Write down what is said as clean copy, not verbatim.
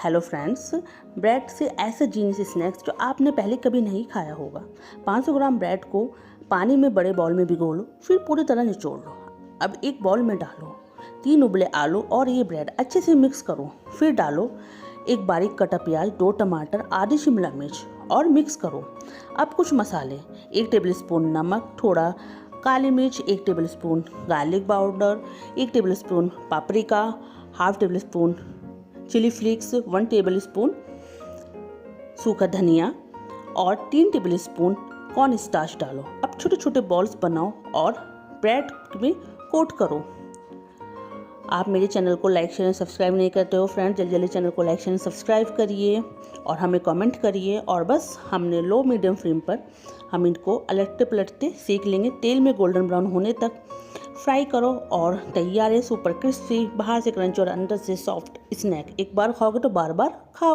Hello friends, bread से ऐसे genius snacks जो आपने पहले कभी नहीं खाया होगा। 500 ग्राम ब्रेड को पानी में बड़े बाउल में भिगो लो, फिर पूरी तरह निचोड़ लो। अब एक बाउल में डालो 3 उबले आलू और ये ब्रेड अच्छे से मिक्स करो। फिर डालो एक बारीक कटा प्याज, 2 टमाटर, आधी शिमला मिर्च और मिक्स करो। अब कुछ मसाले, 1 टेबलस्पून नमक, थोड़ा काली मिर्च, 1 tablespoon garlic powder, 1 tablespoon paprika, half tablespoon chilli flakes, 1 tablespoon सूखा धनिया और 3 टेबलस्पून कॉर्न स्टार्च डालो। अब छोटे छोटे बॉल्स बनाओ और ब्रेड में कोट करो। आप मेरे चैनल को लाइक शेयर सब्सक्राइब नहीं करते हो फ्रेंड्स, जल्दी जल्दी चैनल को लाइक शेयर सब्सक्राइब करिए और हमें कमेंट करिए। और बस हमने लो मीडियम फ्लेम पर हम इनको अलटते पलटते सेक लेंगे। तेल में गोल्डन ब्राउन होने तक फ्राई करो और तैयार है सुपर क्रिस्पी, बाहर से क्रंच और अंदर से सॉफ्ट स्नैक। एक बार खाओगे तो बार बार खाओ।